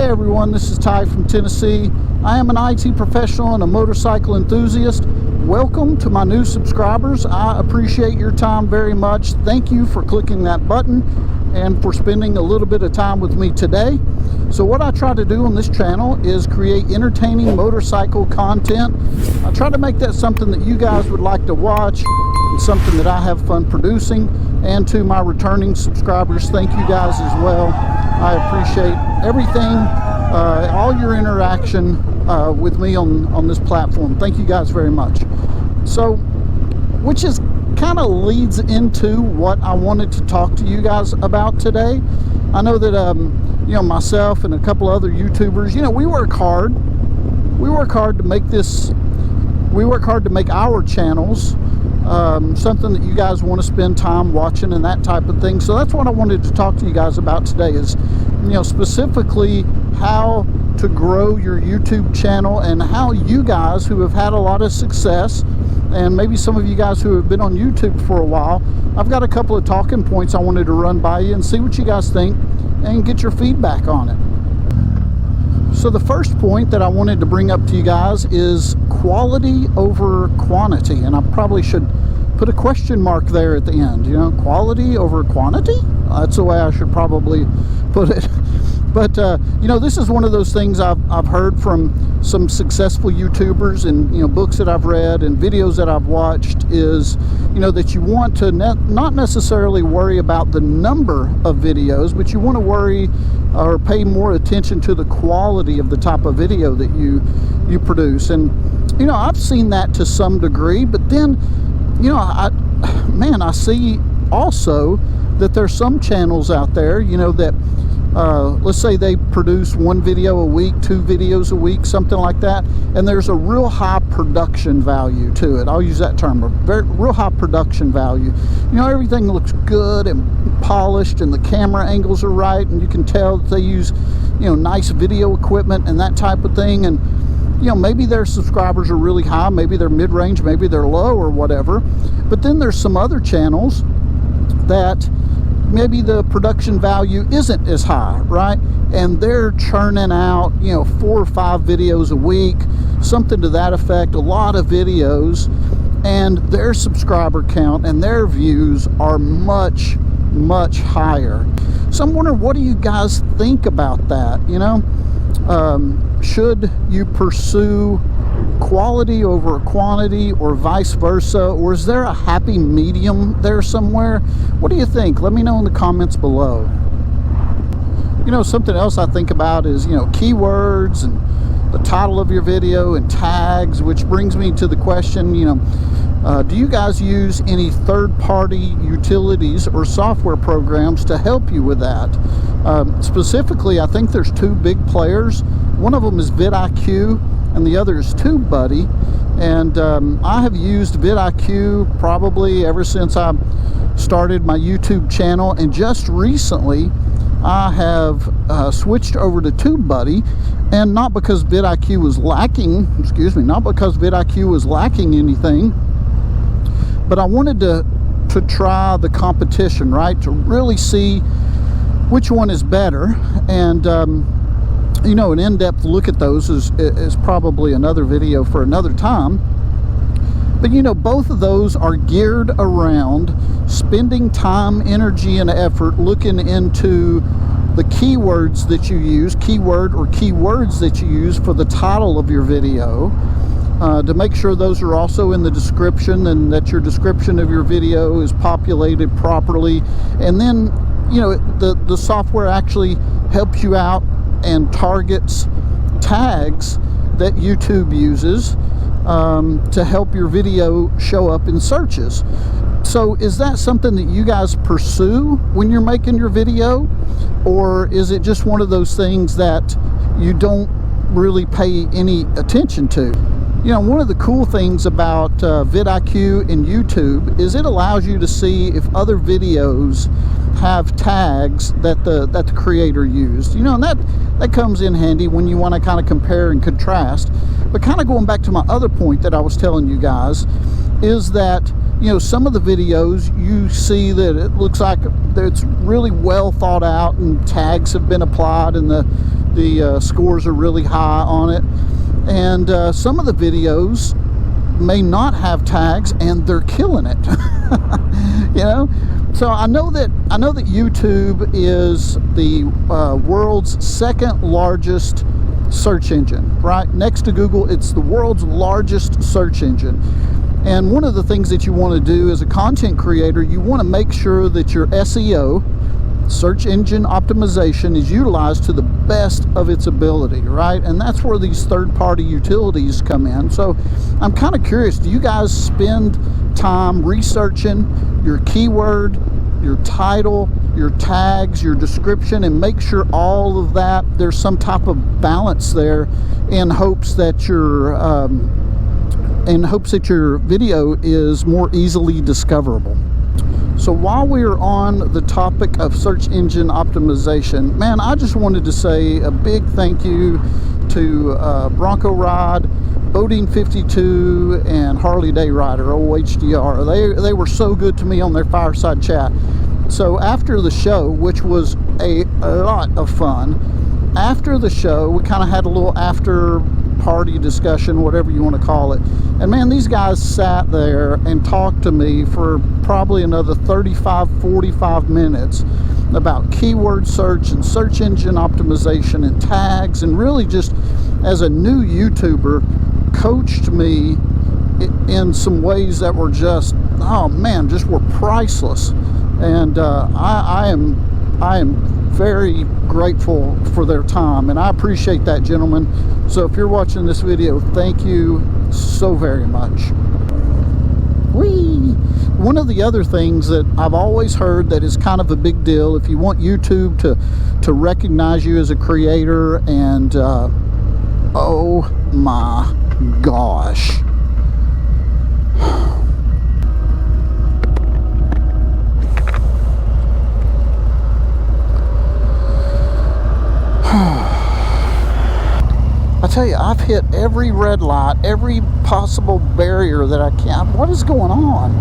Hey everyone, this is Ty from Tennessee. I am an IT professional and a motorcycle enthusiast. Welcome to my new subscribers. I appreciate your time very much. Thank you for clicking that button and for spending a little bit of time with me today. So what I try to do on this channel is create entertaining motorcycle content. I try to make that something that you guys would like to watch, and something that I have fun producing. And to my returning subscribers, thank you guys as well. I appreciate everything, all your interaction with me on this platform. Thank you guys very much. So, which is kind of leads into what I wanted to talk to you guys about today. I know that you know, myself and a couple other YouTubers, you know, we work hard. We work hard to make this. We work hard to make our channels something that you guys want to spend time watching and that type of thing. So that's what I wanted to talk to you guys about today, is, you know, specifically how to grow your YouTube channel, and how you guys who have had a lot of success, and maybe some of you guys who have been on YouTube for a while, I've got a couple of talking points I wanted to run by you and see what you guys think and get your feedback on it. So the first point that I wanted to bring up to you guys is quality over quantity, and I probably should put a question mark there at the end. You know, quality over quantity? That's the way I should probably put it. But you know, this is one of those things I've heard from some successful YouTubers, and, you know, books that I've read and videos that I've watched, is, you know, that you want to not necessarily worry about the number of videos, but you want to worry or pay more attention to the quality of the type of video that you produce. And, you know, I've seen that to some degree, but then, you know, I see also that there's some channels out there, you know, that let's say they produce one video a week, 2 videos a week, something like that, and there's a real high production value to it. I'll use that term, a real high production value. You know, everything looks good and polished, and the camera angles are right, and you can tell that they use, you know, nice video equipment and that type of thing. And, you know, maybe their subscribers are really high, maybe they're mid-range, maybe they're low or whatever. But then there's some other channels that maybe the production value isn't as high, right? And they're churning out, you know, 4 or 5 videos a week, something to that effect, a lot of videos, and their subscriber count and their views are much, much higher. So I'm wondering, what do you guys think about that? You know, should you pursue quality over quantity, or vice versa, or is there a happy medium there somewhere? What do you think? Let me know in the comments below. You know, something else I think about is, you know, keywords and the title of your video and tags, which brings me to the question, you know, do you guys use any third-party utilities or software programs to help you with that? Specifically, I think there's 2 big players. One of them is VidIQ, and the other is TubeBuddy. And I have used VidIQ probably ever since I started my YouTube channel, and just recently I have switched over to TubeBuddy, and not because VidIQ was lacking, not because VidIQ was lacking anything, but I wanted to try the competition, right, to really see which one is better. And you know, an in-depth look at those is probably another video for another time. But, you know, both of those are geared around spending time, energy, and effort looking into the keywords that you use, keyword or keywords that you use for the title of your video, to make sure those are also in the description, and that your description of your video is populated properly. And then, you know, the software actually helps you out and targets tags that YouTube uses to help your video show up in searches. So is that something that you guys pursue when you're making your video, or is it just one of those things that you don't really pay any attention to? You know, one of the cool things about VidIQ and YouTube is it allows you to see if other videos have tags that the creator used. You know, and that comes in handy when you want to kind of compare and contrast. But kind of going back to my other point that I was telling you guys, is that, you know, some of the videos you see that it looks like it's really well thought out, and tags have been applied, and the scores are really high on it. And some of the videos may not have tags, and they're killing it. You know, so I know that YouTube is the world's second largest search engine, right next to Google. It's the world's largest search engine. And one of the things that you want to do as a content creator, you want to make sure that your SEO, search engine optimization, is utilized to the best of its ability, right? And that's where these third-party utilities come in. So I'm kind of curious, do you guys spend time researching your keyword, your title, your tags, your description, and make sure all of that, there's some type of balance there, in hopes that your video is more easily discoverable? So while we are on the topic of search engine optimization, man, I just wanted to say a big thank you to Bronco Ride, Boating 52, and Harley Day Rider, OHDR. They were so good to me on their Fireside chat. So after the show, which was a lot of fun, after the show, we kind of had a little after party discussion, whatever you want to call it. And man, these guys sat there and talked to me for probably another 35-45 minutes about keyword search and search engine optimization and tags, and really just as a new YouTuber, coached me in some ways that were just, oh man, just were priceless. And I am very grateful for their time, and I appreciate that, gentlemen. So if you're watching this video, thank you so very much. Whee! One of the other things that I've always heard that is kind of a big deal, if you want YouTube to recognize you as a creator, and oh my gosh, I tell you, I've hit every red light, every possible barrier that I can. What is going on?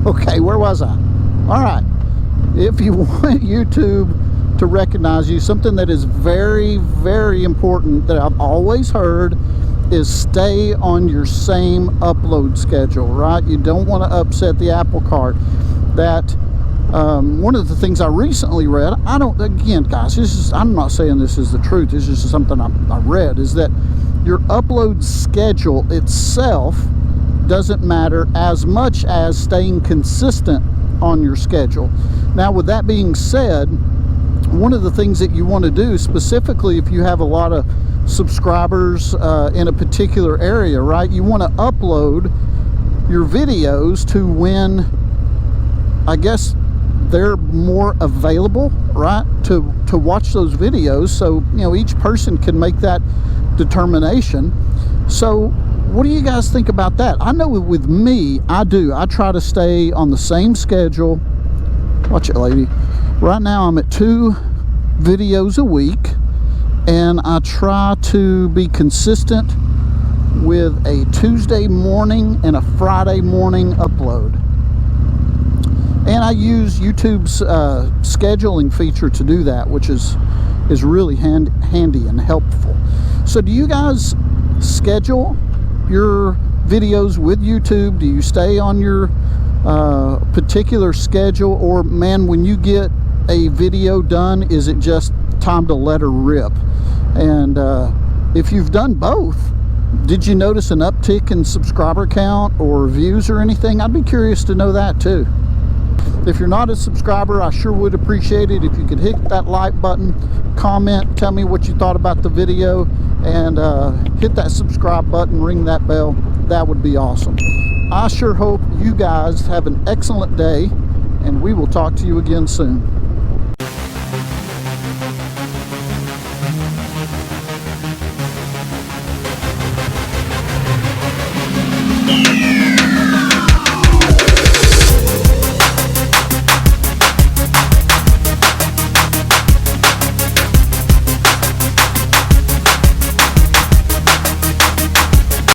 Okay, where was I? All right. If you want YouTube to recognize you, something that is very, very important that I've always heard is stay on your same upload schedule, right? You don't want to upset the apple cart. That one of the things I recently read, again, guys, I'm not saying this is the truth, this is just something I read, is that your upload schedule itself doesn't matter as much as staying consistent on your schedule. Now, with that being said, one of the things that you want to do, specifically if you have a lot of subscribers in a particular area, right, you want to upload your videos to when, I guess, they're more available, right, to watch those videos, so you know each person can make that determination. So what do you guys think about that? I know with me, I try to stay on the same schedule. Watch it, lady. Right now I'm at 2 videos a week, and I try to be consistent with a Tuesday morning and a Friday morning upload. And I use YouTube's scheduling feature to do that, which is really handy and helpful. So do you guys schedule your videos with YouTube? Do you stay on your particular schedule? Or man, when you get a video done, is it just time to let her rip? And if you've done both, did you notice an uptick in subscriber count or views or anything? I'd be curious to know that too. If you're not a subscriber, I sure would appreciate it if you could hit that like button, comment, tell me what you thought about the video, and hit that subscribe button, ring that bell. That would be awesome. I sure hope you guys have an excellent day, and we will talk to you again soon.